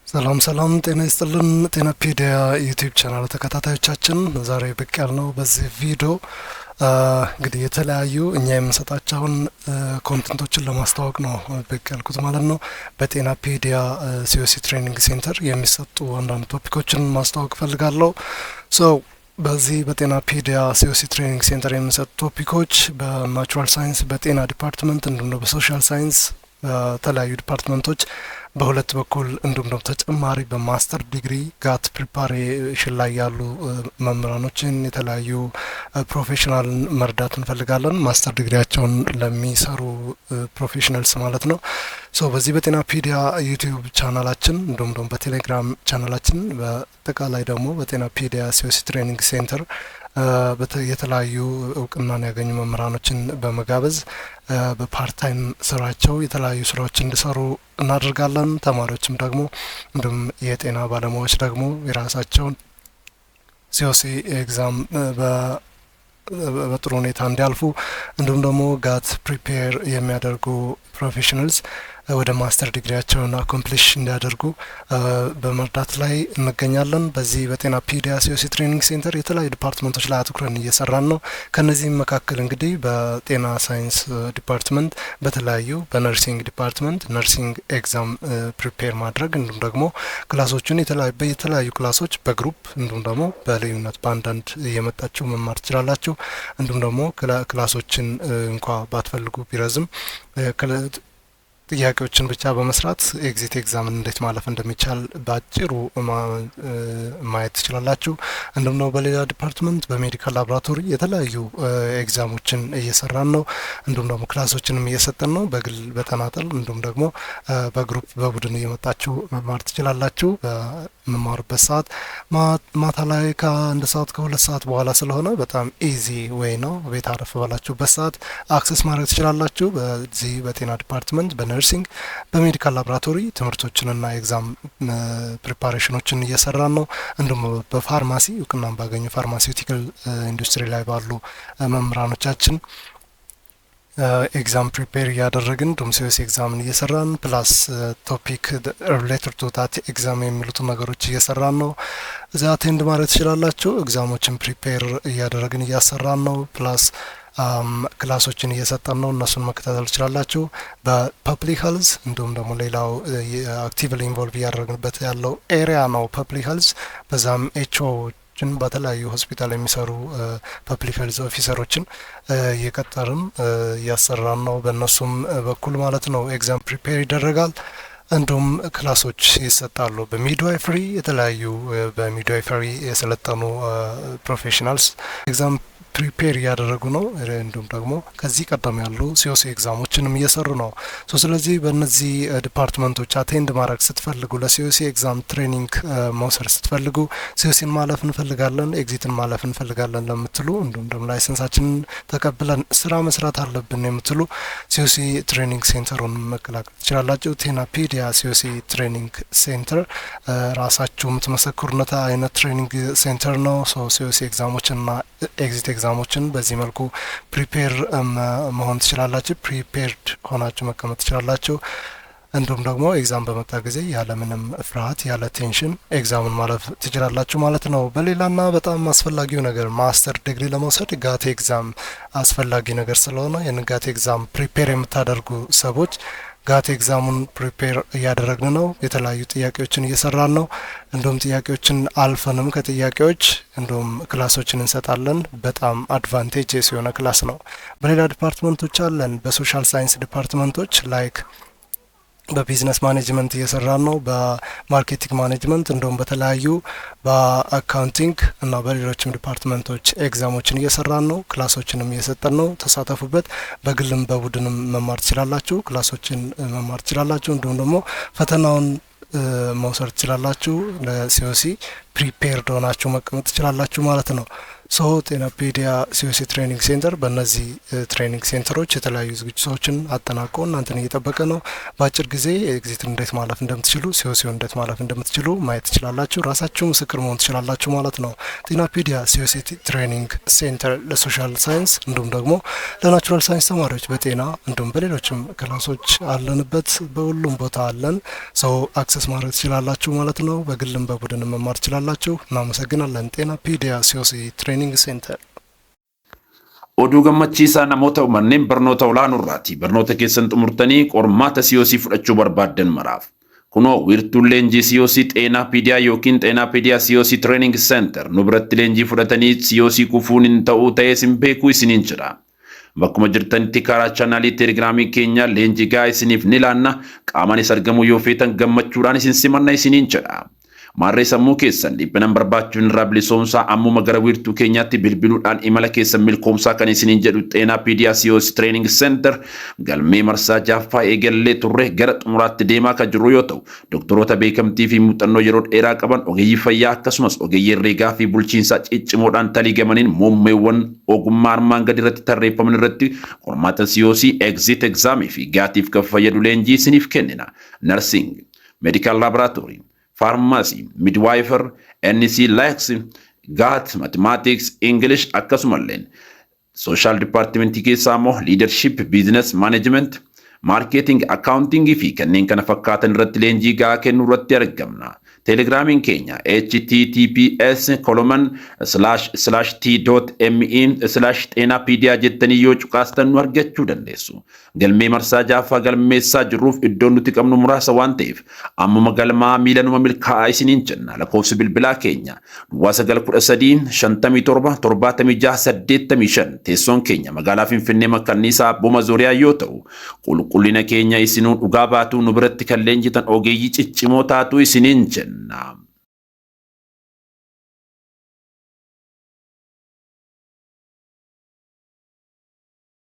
ሰላም ሰላም ጤና ይስጥልን ጤናፒዲያ ዩቲዩብ ቻናል ተከታታዮቻችን ዛሬ ብቅ ያልነው በዚህ ቪዲዮ እንግዲህ የተለያዩ እኛ የምንሰጣቸውን ኮንተንቶችን ለማስተዋወቅ ነው ብቅ ያልኩት ማለት ነው። በጤናፒዲያ ሲኦሲ ትሬኒንግ ሴንተር የሚሰጡ አንዳንድ ቶፒኮችን ማስተዋወቅ ፈልጋለሁ። በዚህ በጤናፒዲያ ሲኦሲ ትሬኒንግ ሴንተር የሚሰጡ ቶፒኮች በናቹራል ሳይንስ በጤና ዲፓርትመንት እንዲሁም በሶሻል ሳይንስ በተለያዩ ዲፓርትመንቶች በሁለት በኩል እንዲሁም ደግሞ ተጨማሪ በማስተር ዲግሪ ጋት ፕሪፓሬሽን ላይ ያሉ መምህራኖችን የተለያዩ ፕሮፌሽናል መርዳት እንፈልጋለን። ማስተር ዲግሪያቸውን ለሚሰሩ ፕሮፌሽናልስ ማለት ነው። በዚህ በጤናፒዲያ ዩቲዩብ ቻናላችን እንዲሁም ደግሞ በቴሌግራም ቻናላችን በአጠቃላይ ደግሞ በጤናፒዲያ ሲኦሲ ትሬኒንግ ሴንተር የተለያዩ እውቅናን ያገኙ መምህራኖችን በመጋበዝ በፓርታይም ስራቸው የተለያዩ ስራዎች እንዲሰሩ እናደርጋለን። ተማሪዎችም ደግሞ እንዲሁም የጤና ባለሙያዎች ደግሞ የራሳቸውን ሲኦሲ ኤግዛም በጥሩ ሁኔታ እንዲያልፉ እንዲሁም ደግሞ ጋት ፕሪፔር የሚያደርጉ ፕሮፌሽናልስ ወደ ማስተር ዲግሪያቸውን አኮምፕሊሽ እንዲያደርጉ በመርዳት ላይ እንገኛለን። በዚህ በጤናፒዲያ ሲኦሲ ትሬኒንግ ሴንተር የተለያዩ ዲፓርትመንቶች ላይ አትኩረን እየሰራን ነው። ከነዚህም መካከል እንግዲህ በጤና ሳይንስ ዲፓርትመንት በተለያዩ በነርሲንግ ዲፓርትመንት ነርሲንግ ኤግዛም ፕሪፔር ማድረግ እንዲሁም ደግሞ ክላሶችን የተለያዩ ክላሶች በግሩፕ እንዲሁም ደግሞ በልዩነት በአንዳንድ እየመጣችሁ መማር ትችላላችሁ። እንዲሁም ደግሞ ክላሶችን እንኳ ባትፈልጉ ቢረዝም ጥያቄዎችን ብቻ በመስራት ኤግዚት ኤግዛምን እንዴት ማለፍ እንደሚቻል በአጭሩ ማየት ትችላላችሁ። እንዲሁም ደግሞ በሌላ ዲፓርትመንት በሜዲካል ላቦራቶሪ የተለያዩ ኤግዛሞችን እየሰራን ነው። እንዲሁም ደግሞ ክላሶችንም እየሰጠን ነው፣ በግል በተናጠል እንዲሁም ደግሞ በግሩፕ በቡድን እየመጣችሁ መማር ትችላላችሁ። በመማሩበት ሰዓት ማታ ላይ ከአንድ ሰዓት ከሁለት ሰዓት በኋላ ስለሆነ በጣም ኢዚ ዌይ ነው። ቤት አረፍ ባላችሁበት ሰዓት አክሰስ ማድረግ ትችላላችሁ። በዚህ በጤና ዲፓርትመንት በነርሲንግ በሜዲካል ላቦራቶሪ ትምህርቶችንና ኤግዛም ፕሪፓሬሽኖችን እየሰራን ነው። እንዲሁም በፋርማሲ እውቅናን ባገኙ ፋርማሲውቲካል ኢንዱስትሪ ላይ ባሉ መምህራኖቻችን ኤግዛም ፕሪፔር እያደረግን እንዲሁም ሲኦሲ ኤግዛምን እየሰራን ፕላስ ቶፒክ ሪሌትድ ቱ ታት ኤግዛም የሚሉትን ነገሮች እየሰራን ነው። እዚያ አቴንድ ማድረግ ትችላላችሁ። ኤግዛሞችን ፕሪፔር እያደረግን እያሰራን ነው። ፕላስ ክላሶችን እየሰጠን ነው። እነሱን መከታተል ትችላላችሁ። በፐብሊክ ሄልዝ እንዲሁም ደግሞ ሌላው አክቲቭሊ ኢንቮልቭ እያደረግንበት ያለው ኤሪያ ነው ፐብሊክ ሄልዝ። በዛም ኤችኦዎችን በተለያዩ ሆስፒታል የሚሰሩ ፐብሊክ ሄልዝ ኦፊሰሮችን እየቀጠርን እያሰራን ነው። በእነሱም በኩል ማለት ነው ኤግዛም ፕሪፔር ይደረጋል። እንዲሁም ክላሶች ይሰጣሉ። በሚድዋይፈሪ የተለያዩ በሚድዋይፈሪ የሰለጠኑ ፕሮፌሽናልስ ኤግዛም ፕሪፔር እያደረጉ ነው። እንዲሁም ደግሞ ከዚህ ቀደም ያሉ ሲኦሲ ኤግዛሞችንም እየሰሩ ነው። ስለዚህ በእነዚህ ዲፓርትመንቶች አቴንድ ማድረግ ስትፈልጉ ለሲኦሲ ኤግዛም ትሬኒንግ መውሰድ ስትፈልጉ ሲኦሲን ማለፍ እንፈልጋለን፣ ኤግዚትን ማለፍ እንፈልጋለን ለምትሉ እንዲሁም ደግሞ ላይሰንሳችንን ተቀብለን ስራ መስራት አለብን የምትሉ ሲኦሲ ትሬኒንግ ሴንተሩን መቀላቀል ትችላላችሁ። ጤናፒዲያ ሲኦሲ ትሬኒንግ ሴንተር ራሳችሁ የምትመሰክሩነት አይነት ትሬኒንግ ሴንተር ነው። ሲኦሲ ኤግዛሞችንና ኤግዚት ኤግዛሞችን በዚህ መልኩ ፕሪፔር መሆን ትችላላችሁ። ፕሪፔርድ ሆናችሁ መቀመጥ ትችላላችሁ። እንዲሁም ደግሞ ኤግዛም በመጣ ጊዜ ያለምንም ፍርሃት ያለ ቴንሽን ኤግዛሙን ማለፍ ትችላላችሁ ማለት ነው። በሌላና በጣም አስፈላጊው ነገር ማስተር ዲግሪ ለመውሰድ ጋት ኤግዛም አስፈላጊ ነገር ስለሆነ የጋት ኤግዛም ፕሪፔር የምታደርጉ ሰዎች ጋት ኤግዛሙን ፕሪፔር እያደረግን ነው። የተለያዩ ጥያቄዎችን እየሰራን ነው። እንዲሁም ጥያቄዎችን አልፈንም ከጥያቄዎች እንዲሁም ክላሶችን እንሰጣለን። በጣም አድቫንቴጅ የሆነ ክላስ ነው። በሌላ ዲፓርትመንቶች አለን። በሶሻል ሳይንስ ዲፓርትመንቶች ላይክ በቢዝነስ ማኔጅመንት እየሰራን ነው። በማርኬቲንግ ማኔጅመንት እንዲሁም በተለያዩ በአካውንቲንግ እና በሌሎችም ዲፓርትመንቶች ኤግዛሞችን እየሰራን ነው። ክላሶችንም እየሰጠን ነው። ተሳተፉበት። በግልም በቡድንም መማር ትችላላችሁ። ክላሶችን መማር ትችላላችሁ። እንዲሁም ደግሞ ፈተናውን መውሰድ ትችላላችሁ። ለሲኦሲ ፕሪፔርድ ሆናችሁ መቀመጥ ትችላላችሁ ማለት ነው። ሶ ጤናፔዲያ ሲኦሲ ትሬኒንግ ሴንተር በእነዚህ ትሬኒንግ ሴንተሮች የተለያዩ ዝግጅቶችን አጠናቆ እናንተን እየጠበቀ ነው። በአጭር ጊዜ ኤግዚትን እንዴት ማለፍ እንደምትችሉ፣ ሲኦሲውን እንዴት ማለፍ እንደምትችሉ ማየት ትችላላችሁ። ራሳችሁ ምስክር መሆን ትችላላችሁ ማለት ነው። ጤናፔዲያ ሲኦሲ ትሬኒንግ ሴንተር ለሶሻል ሳይንስ እንዲሁም ደግሞ ለናቹራል ሳይንስ ተማሪዎች በጤና እንዲሁም በሌሎችም ክላሶች አለንበት። በሁሉም ቦታ አለን። ሰው አክሰስ ማድረግ ትችላላችሁ ማለት ነው። በግልም በቡድን መማር ትችላላችሁ። እናመሰግናለን። ጤናፔዲያ ሲኦሲ ትሬኒንግ ሴንተር oduu gammachiisaa namoota manneen barnoota olaanoorraati. Barnoota keessan xumurtanii qormaata COC fudhachuu barbaaddan maraaf kunoo wiirtuun leenjii COC Xeenaapeediyaa yookiin Xeenaapeediyaa COC Training Center nu biratti leenjii fudhatanii COC kufuun hin ta'uu ta'ee isin beekuu isiniin jedha. Bakkuma jirtanitti karaa chaanaalii teelegiraamii keenya leenjii gaa isiniif ni laanna. Qaamanis argamuu yoo feetan gammachuudhaan isin simanna isiniin jedha. Maarree sammuu keessan dhiphinaan barbaachuun irraa bilisoomsaa ammuma gara wiirtuu keenyaatti bilbiluudhaan imala keessan milkoomsaa kan isiniin jedhu Xeenaapeediyaa COC Training Center galmee marsaa jaaffaa eegallee turre gara xumuraatti deemaa kan jiru yoo ta'u, doktoroota beekamtii fi muuxannoo yeroo dheeraa qaban, ogeeyyii fayyaa akkasumas ogeeyyii herreegaa fi bulchiinsaa ciccimoodhaan taliigamaniin muummeewwan ogummaa armaan gadi irratti tarreeffaman irratti qormaata COC exit exam fi gaatiif kan fayyadu leenjii isiniif kennina. Nursing, Medical Laboratory, Pharmacy, Midwifer, NC Lex, GAT, Mathematics, English, akkasumalleen Social Department keessaa immoo Leadership, Business Management, Marketing, Accounting fi kanneen kana fakkaatan irratti leenjii gahaa kennuu irratti argamna. Telegiraamiin keenya https://t.me/xeenaapeediyaa jettanii yoo cuqaastan nu argachuu dandeessu. Galmee marsaa jaaffaa galmeessaa jirruuf iddoon nuti qabnu muraasa waan ta'eef ammuma galmaa miilanuma milkaa'aa isiniin jenna. Lakkoofsi bilbilaa keenya 913 teessoon keenya magaalaa Finfinnee Makkanniisaa Boma Zooriyaa yoo ta'u, qulqullina keenya isinuu dhugaa baatuu nu biratti kan leenjitan ogeeyyii ciccimoo taatu isiniin jenna.